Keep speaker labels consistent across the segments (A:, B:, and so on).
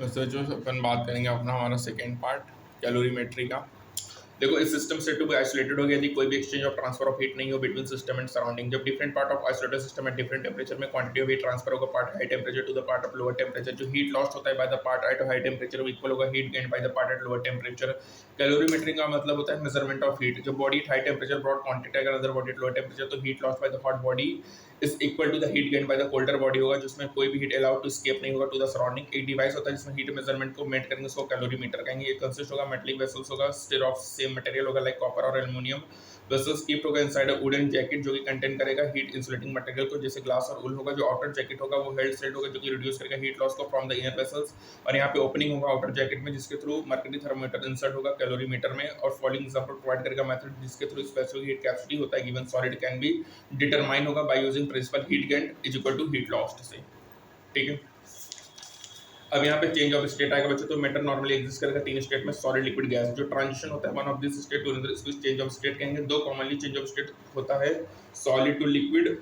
A: वैसे जो अपन बात करेंगे अपना हमारा सेकेंड पार्ट कैलोरीमेट्री का। देखो इस सिस्टम से टू बी आइसोलेटेड हो गया यदि कोई भी exchange of transfer of heat नहीं हो बिटवीन सिस्टम एंड सराउंडिंग। जब different part of isolated system at different temperature में क्वांटिटी ऑफ हीट ट्रांसफर होगा part high temperature to the part of lower temperature. जो हीट लॉस्ट होता है by the part at high temperature वो equal होगा heat gain by the part at lower temperature. Calorimetry का मतलब होता है मेजरमेंट ऑफ हीट। जब body at high temperature broad quantity अगर other body at lower temperature तो heat lost by the hot body is equal to the heat gain by the colder body होगा जिसमें कोई भी हीट अलाउड टू एस्केप नहीं होगा to the surrounding. एक device होता है जिसमें हीट मेजरमेंट को मेट करेंगे उसको कैलोरीमीटर कहेंगे। ये कंसिस्ट होगा मेटलिक वेसल्स होगा स्टिर ऑफ सेम मटेरियल होगा लाइक कॉपर और एल्युमिनियम। वेसल्स कीप्ड होगा इनसाइड अ वुडन जैकेट जो कि कंटेन करेगा हीट इंसुलेटिंग मटेरियल को जैसे ग्लास और वूल होगा। जो आउटर जैकेट होगा वो हेल्ड सेल्ड होगा जो कि रिड्यूस करेगा हीट लॉस को फ्रॉम द इनर वेसल्स। और यहाँ पे ओपनिंग होगा आउटर जैकेट में जिसके थ्रू मर्करी थर्मोमीटर इंसर्ट होगा कैलोरीमीटर में। और फॉलोइंग एग्जांपल प्रोवाइड करेगा मेथड जिसके थ्रू स्पेसिफिक हीट कैपेसिटी होता है given solid can be determine होगा by using principle heat gain is equal to heat lost से। ठीक है, अब यहाँ पे चेंज ऑफ स्टेट आएगा बच्चों। तो मैटर नॉर्मली एग्जिस्ट करेगा तीन स्टेट में सॉलिड लिक्विड गैस। जो ट्रांजिशन होता है one of this state to another इसको चेंज ऑफ स्टेट कहेंगे। दो कॉमनली चेंज ऑफ स्टेट होता है सॉलिड टू लिक्विड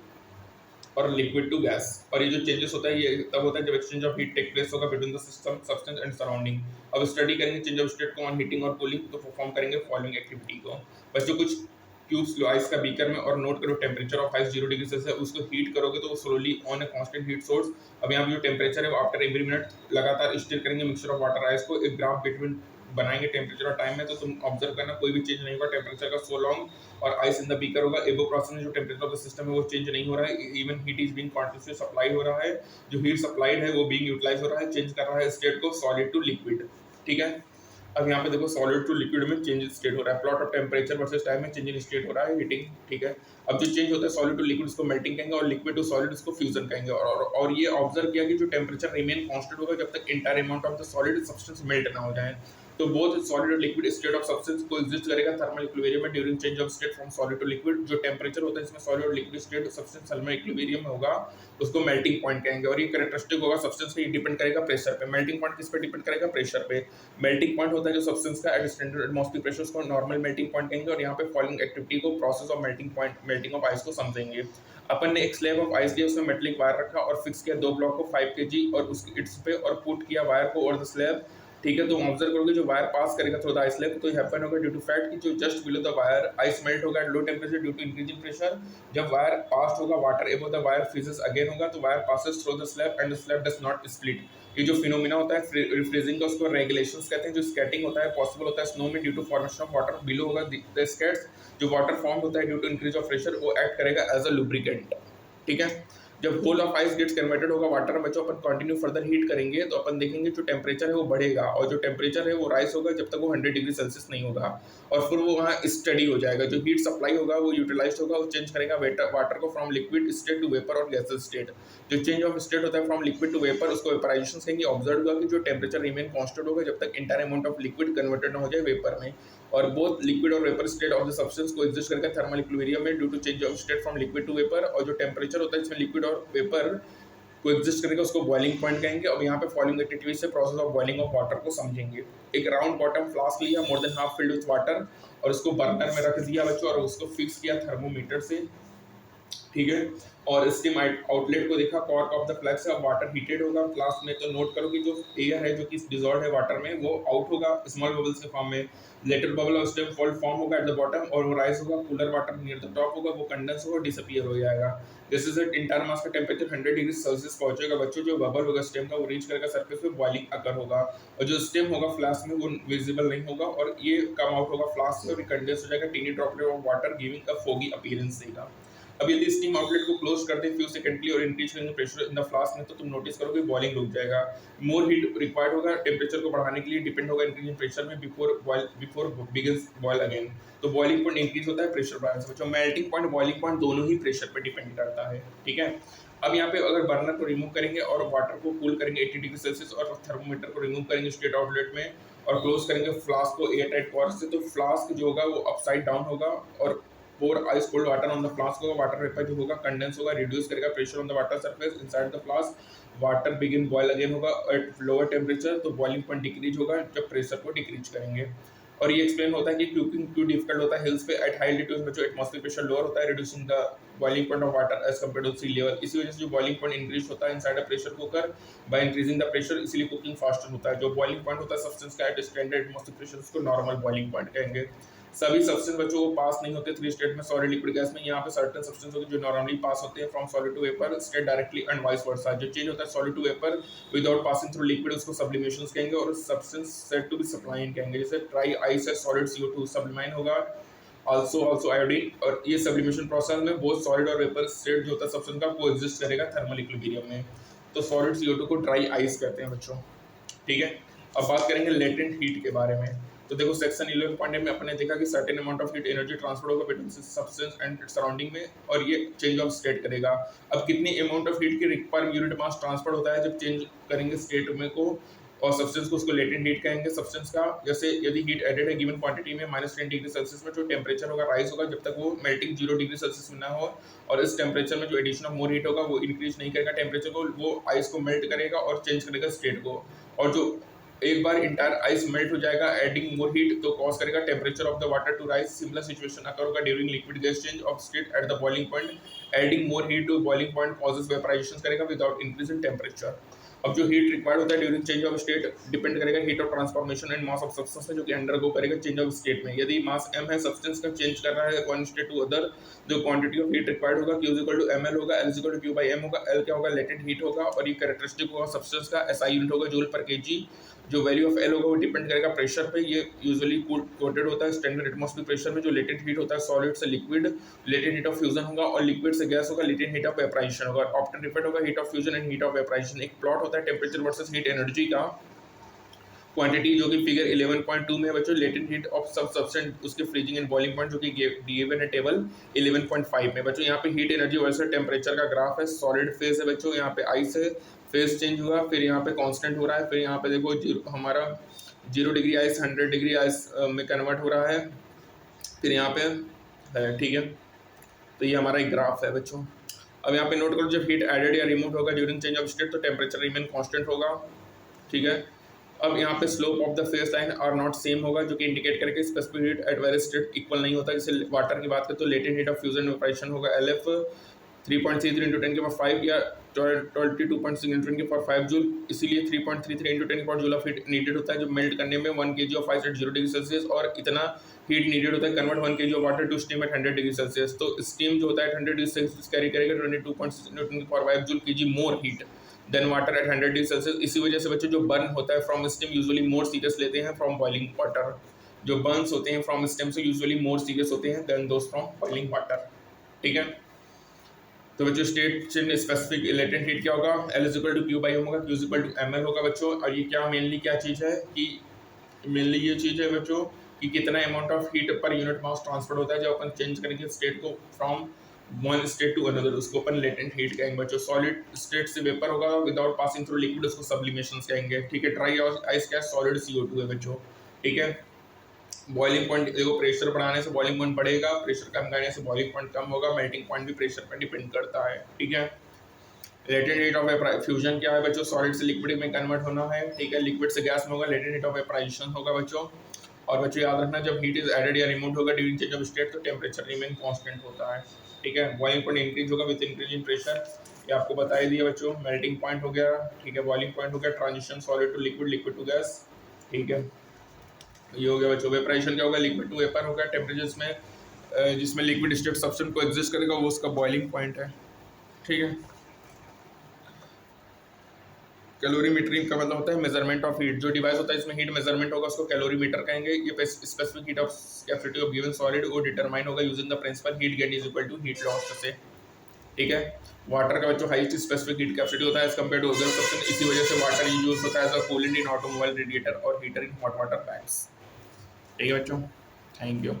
A: और लिक्विड टू गैस। और ये जो चेंजेस होता है ये तब होता है जब exchange of heat take place होगा between the system substance and surrounding. अब स्टडी करेंगे चेंज ऑफ स्टेट को ऑन हीटिंग और कूलिंग तो परफॉर्म करेंगे फॉलोइंग एक्टिविटी को। बच्चों कुछ क्यूब्स लो आइस का बीकर में और नोट करो temperature of ice 0 degree Celsius है। उसको हीट करोगे तो वो slowly on a constant heat source. अब यहाँ पे जो टेम्परेचर है वो आफ्टर एवरी मिनट लगातार स्टिर करेंगे मिक्सचर ऑफ वाटर आइस को। एक ग्राफ बिटवीन बनाएंगे टेम्परेचर और टाइम में तो तुम ऑब्जर्व करना कोई भी चेंज नहीं होगा टेम्परेचर का सो लॉन्ग। और आइस इन द बीकर होगा। एबो प्रोसेस में जो टेम्परेचर ऑफ द सिस्टम है वो चेंज नहीं हो रहा है। Even heat is being continuously supply हो रहा है। जो हीट सप्लाइड है वो बीइंग यूटिलाइज हो रहा है चेंज कर रहा है स्टेट को सॉलिड टू लिक्विड। ठीक है, अब यहाँ पे देखो सॉलिड टू लिक्विड में चेंज स्टेट हो रहा है। Plot of temperature versus time में चेंज इन स्टेट हो रहा है हीटिंग। ठीक है, अब जो चेंज होता है सॉलिड टू लिक्विड उसको मेल्टिंग कहेंगे और लिक्विड टू सॉलिड उसको फ्यूजन कहेंगे। और ये ऑब्जर्व किया कि जो टेम्परेचर रिमेन कांस्टेंट होगा जब तक entire amount of the solid substance melt ना हो जाए। तो बोथ सॉलिड और लिक्विड स्टेट ऑफ सब्सटेंस को एग्जिस्ट करेगा थर्मल इक्विलिब्रियम में during change of state from solid to liquid. जो टेम्परेचर होता है इसमें सॉलिड और liquid state substance thermal equilibrium में होगा उसको मेल्टिंग पॉइंट कहेंगे। और ये कैरेक्टरिस्टिक होगा सब्सटेंस पे डिपेंड करेगा प्रेशर पे। मेल्टिंग पॉइंट किस पे डिपेंड करेगा प्रेशर पे। मेल्टिंग पॉइंट होता है जो सब्सटेंस का एट स्टैंडर्ड एटमॉस्फेरिक प्रेशर को नॉर्मल मेल्टिंग पॉइंट कहेंगे। और यहाँ पे फॉलोइंग एक्टिविटी को process of melting point melting of ice को समझेंगे। अपन ने एक स्लैब ऑफ आइस लिया उसमें मेटलिक वायर रखा और फिक्स किया दो ब्लॉक को 5 kg और उसके इट्स पे और पुट किया वायर को और द स्लैब। ठीक है, तो ऑब्जर्व करोगे जो वायर पास करेगा थ्रू द आइस स्लैब तो हैपन होगा ड्यू टू फैक्ट कि जो just below the wire ice melt होगा at low temperature due to increasing pressure. जब वायर पास होगा water above the wire freezes again होगा तो wire passes through the slab and the slab does not split. ये जो phenomena होता है रिफ्रीजिंग का उसको रेगुलेशंस कहते हैं। जो स्केटिंग होता है पॉसिबल होता है स्नो में due to formation of water below होगा द स्केट्स। जो वाटर फॉर्म होता है due to increase of pressure वो एक्ट करेगा एज अ लुब्रिकेंट। ठीक है, जब whole of ice gets converted होगा वाटर में बच्चों अपन कंटिन्यू फर्दर हीट करेंगे तो अपन देखेंगे जो टेम्परेचर है वो बढ़ेगा और जो टेम्परेचर है वो राइज होगा जब तक वो 100 डिग्री सेल्सियस नहीं होगा। और फिर वो वहाँ स्टडी हो जाएगा। जो हीट सप्लाई होगा वो यूटिलाइज होगा वो चेंज करेगा वाटर को from liquid state to vapour और गैसेस स्टेट। जो चेंज ऑफ स्टेट होता है फ्रॉम लिक्विड टू वेपर उसको वेपराइजेशन कहेंगे। ऑब्जर्व हुआ कि जो टेम्परेचर रिमेन कांस्टेंट होगा जब तक entire amount of liquid converted ना हो जाए वेपर में। और बोथ लिक्विड और vapour state of the substance को एग्जिस्ट करके थर्मल इक्विलिब्रियम में due to change of state from liquid to vapour. और जो टेम्परेचर होता है इसमें लिक्विड और वेपर को एग्जिस्ट करेगा उसको बॉइलिंग पॉइंट कहेंगे। अब यहाँ पे फॉलोइंग एक्टिविटी से process of boiling of water को समझेंगे। एक राउंड बॉटम फ्लास्क लिया more than half filled with water और उसको बर्नर में रख दिया बच्चों और उसको फिक्स किया थर्मोमीटर से। ठीक है, और स्टीम आउटलेट को देखा कॉर्क ऑफ द फ्लैक्स अब वाटर हीटेड होगा फ्लास्क में तो नोट करो कि जो एयर है जो कि डिसॉल्व है वाटर में वो आउट होगा स्मॉल बबल्स के फॉर्म में। लेटर बबल और स्टीम फॉल्ट फॉर्म होगा एट द बॉटम और वो राइज होगा cooler water near the top होगा वो कंडेंस होगा डिसअपीयर हो जाएगा। दिस इज इट इंटायर मास का टेम्परेचर 100 डिग्री सेल्सियस पहुंचेगा बच्चों। जो बबल होगा स्टीम का वो रीच करेगा सरफेस पे बॉइलिंग अकर होगा और जो स्टीम होगा फ्लास्क में वो विजिबल नहीं होगा और ये कम आउट होगा फ्लास्क से और कंडेंस हो जाएगा tiny droplet of water giving a foggy appearance देगा। अब यदि स्टीम आउटलेट को क्लोज करते हैं फ्यू सेकेंडली और इंक्रीज करेंगे प्रेशर इन द फ्लास्क में तो तुम नोटिस करोगे बॉइलिंग रुक जाएगा। मोर हीट रिक्वायर्ड होगा टेम्परेचर को बढ़ाने के लिए डिपेंड होगा इंक्रीजिंग प्रेशर में बिफोर बिगिंस बॉयल अगेन। तो बॉइलिंग पॉइंट इंक्रीज होता है प्रेशर बढ़ाने से बच्चों। मेल्टिंग पॉइंट बॉइलिंग पॉइंट दोनों ही प्रेशर पर डिपेंड करता है। ठीक है, अब यहाँ पे अगर बर्नर को रिमूव करेंगे और वाटर को कूल करेंगे 80 डिग्री सेल्सियस और थर्मोमीटर को रिमूव करेंगे स्टेट आउटलेट में और क्लोज करेंगे फ्लास्क को एयर टाइट कवर से तो फ्लास्क जो होगा वो अपसाइड डाउन होगा और pour ice cold water on the flask होगा वाटर वेपर जो होगा कंडेंस होगा रिड्यूस करेगा pressure on the water surface inside the flask. Water begin boil again होगा एट लोअर टेम्परेचर तो बॉइलिंग पॉइंट डिक्रीज होगा जब प्रेशर को डिक्रीज करेंगे। और ये एक्सप्लेन होता है कि कुकिंग क्यों डिफिकल्ट होता है हिल्स पे एट हाई एल्टीट्यूड में, जो एटमॉस्फेयर प्रेशर लोअर होता है, reducing the boiling point of water as compare to sea level. इसी वजह से जो बॉइलिंग पॉइंट इंक्रीज होता है inside a pressure cooker by increasing the pressure, इसीलिए कुकिंग फास्टर होता है। जो बॉइलिंग पॉइंट होता है सब्सटेंस का एट स्टैंडर्ड एटमॉस्फेयर प्रेशर, उसको नॉर्मल बॉइलिंग पॉइंट कहेंगे। सभी सब्सटेंस बच्चों को पास नहीं होते थ्री स्टेट में, सॉलिड लिक्विड गैस में। यहाँ पे सर्टेन सब्सटेंस होते हैं जो नॉर्मली पास होते हैं from solid to vapour state directly and vice versa. जो चेंज होता है solid to vapour without passing through liquid, उसको सब्लिमेशन कहेंगे, और substance said to be sublime कहेंगे। जैसे ड्राई आइस है सॉलिड CO2 सब्लिमाइन होगा, आल्सो आयोडीन। और ये सब्लिमेशन प्रोसेस में बोथ सॉलिड और वेपर स्टेट जो होता है सब्सटेंस का को एग्जिस्ट करेगा थर्मल इक्विलिब्रियम में। तो सॉलिड CO2 को ड्राई आइस कहते हैं बच्चों, ठीक है। अब बात करेंगे लेटेंट हीट के बारे में। तो देखो सेक्शन 11.8 में अपने देखा कि certain amount of heat energy transfer होगा between substance and its surrounding में, और ये चेंज ऑफ स्टेट करेगा। अब कितनी अमाउंट ऑफ हीट की पर यूनिट मास ट्रांसफर होता है जब चेंज करेंगे स्टेट में को और सब्सटेंस को, उसको लेटेंट हीट कहेंगे। सब्सटेंस का जैसे यदि हीट एडेड है गिवन क्वांटिटी में -10 डिग्री सेल्सियस में, जो टेम्परेचर होगा राइज होगा जब तक वो मेल्टिंग 0 डिग्री सेल्सियस में ना हो, और इस टेम्परेचर में जो एडिशन ऑफ मोर हीट होगा वो इंक्रीज नहीं करेगा टेम्परेचर को, वो आइस को मेल्ट करेगा और चेंज करेगा स्टेट को। और जो एक बार इंटायर आइस मेल्ट हो जाएगा एडिंग मोर हीट, तो कॉज करेगा temperature of the water to rise. Similar situation occur होगा during liquid gas change of state at the boiling point, adding more heat to boiling point causes vaporization करेगा without increase in temperature. अब जो heat required होता है during change of state depend करेगा heat of transformation and mass of substance में, जो कि undergo करेगा चेंज ऑफ स्टेट में। यदि मास m है, सब्सटेंस का चेंज कर रहा है वन स्टेट टू अदर, जो क्वांटिटी ऑफ हीट रिक्वायर्ड होगा Q = ml होगा, L = Q/m होगा। L क्या होगा, लेटेंट हीट होगा, और ये कैरेक्टरिस्टिक होगा सब्सटेंस का। SI यूनिट होगा जूल पर kg। जो वैल्यू ऑफ L होगा वो डिपेंड करेगा प्रेशर पे। ये यूजुअली कोटेड होता है स्टैंडर्ड एटमॉस्फेरिक प्रेशर में। जो लेटेंट हीट होता है सॉलिड से liquid, latent heat of fusion होगा, और लिक्विड से गैस होगा लेटेंट हीट ऑफ वेपराइजेशन होगा। ऑप्टन रिफर्ड होगा heat of fusion and heat of vaporisation. एक प्लॉट होता है टेम्परेचर वर्सेस हीट एनर्जी का क्वांटिटी, जो कि फिगर 11.2 में है बच्चों। लेटेंट हीट ऑफ सब सब्सटेंस, उसके फ्रीजिंग एंड बॉइलिंग पॉइंट, जो कि गिवन है टेबल 11.5 में बच्चों। यहाँ पे हीट एनर्जी वर्सेस टेम्परेचर का ग्राफ है। सॉलिड फेज है बच्चों, यहाँ पे आइस है, फेज चेंज हुआ, फिर यहाँ पे कांस्टेंट हो रहा है, फिर यहाँ पे देखो हमारा 0 डिग्री आइस 100 डिग्री आइस में कन्वर्ट हो रहा है, फिर यहाँ पे है, ठीक है। तो ये हमारा एक ग्राफ है बच्चों। अब यहाँ पे नोट करो, जब हीट एडेड या रिमूव होगा ड्यूरिंग चेंज ऑफ स्टेट, तो टेम्परेचर रिमेन कांस्टेंट होगा, ठीक है। अब यहाँ पे slope of the phase line are not same होगा, जो कि इंडिकेट करके specific heat at various state equal नहीं होता। जैसे वाटर की बात करें तो latent heat of fusion vaporisation होगा LF 3.33 × 10⁵ या 22.6 × 10⁵ जूल, इसीलिए 3.33 × 10⁵ जूल ऑफ हीट नीडेड होता है जो मेल्ट करने में 1 kg of ice at 0 degree Celsius, और इतना हीट नीडेड होता है convert 1 kg of water to steam at 100 degree Celsius. तो स्टीम जो होता है 100 डिग्री सेल्सियस कैरी करेगा 22.6 × 10⁵ joule kg more heat than water at 100 degree Celsius. इसी वजह से बच्चों जो बर्न होता है from steam usually more serious लेते हैं फ्रॉम बॉइलिंग वाटर। जो बर्न्स होते हैं फ्रॉम स्टीम से यूजुअली मोर सीरियस होते हैं than those from boiling water, ठीक है। तो बच्चों स्टेट चिन्ह स्पेसिफिक लेटेंट हीट क्या होगा, L = Q/m होगा, Q = ml होगा बच्चों। और ये क्या मेनली क्या चीज़ है कि मेनली ये चीज़ है बच्चों कि कितना amount of heat per unit mass transfer होता है जब अपन चेंज करेंगे स्टेट को from one state to another, उसको अपन लेटेंट हीट कहेंगे बच्चों। सॉलिड स्टेट से वेपर होगा विदाउट पासिंग थ्रू लिक्विड, उसको सब्लिमेशन कहेंगे, ठीक है। ड्राई आइस क्या है, सॉलिड CO2 है बच्चों, ठीक है। बॉइलिंग पॉइंट देखो, प्रेशर बढ़ाने से बॉइलिंग पॉइंट बढ़ेगा, प्रेशर कम करने से बॉइलिंग पॉइंट कम होगा, मेल्टिंग पॉइंट भी प्रेशर पर डिपेंड करता है, ठीक है। लेटेंट हीट ऑफ फ्यूजन क्या है बच्चों, सॉलिड से लिक्विड में कन्वर्ट होना है, ठीक है। लिक्विड से गैस में होगा, लेटेंट हीट ऑफ वेपराइजेशन होगा बच्चों। और बच्चों याद रखना, जब हीट इज एडेड या रिमूव होगा ड्यूरिंग चेंज ऑफ स्टेट, तो टेम्परेचर रिमेन कांस्टेंट होता है, ठीक है। बॉइलिंग पॉइंट इंक्रीज होगा विद इंक्रीज इन प्रेशर, ये आपको बता ही दिया बच्चों। मेल्टिंग पॉइंट हो गया, ठीक है। बॉइलिंग पॉइंट हो गया, transition solid to liquid, liquid to gas, ठीक है। ये हो गया बच्चों। वेपराइजेशन क्या होगा, लिक्विड टू वेपर होगा। टेम्परेचर में जिसमें लिक्विड स्टेट सब्सटेंस को एग्जिस्ट करेगा वो उसका बॉइलिंग पॉइंट है, ठीक है। कैलोरीमीटर का मतलब होता है मेजरमेंट ऑफ हीट। जो डिवाइस होता है इसमें हीट मेजरमेंट होगा उसको कैलोरीमीटर कहेंगे। ये specific heat of capacity of given solid वो डिटरमाइन होगा using the principle heat gain is equal to heat loss से, ठीक है। वाटर का बच्चों हाईएस्ट स्पेसिफिक हीट कैपेसिटी होता है as compare to other substance, इसी वजह से वाटर यूज होता है as a coolant in automobile, radiator और heater in hot water tanks, ठीक है बच्चों। Thank you.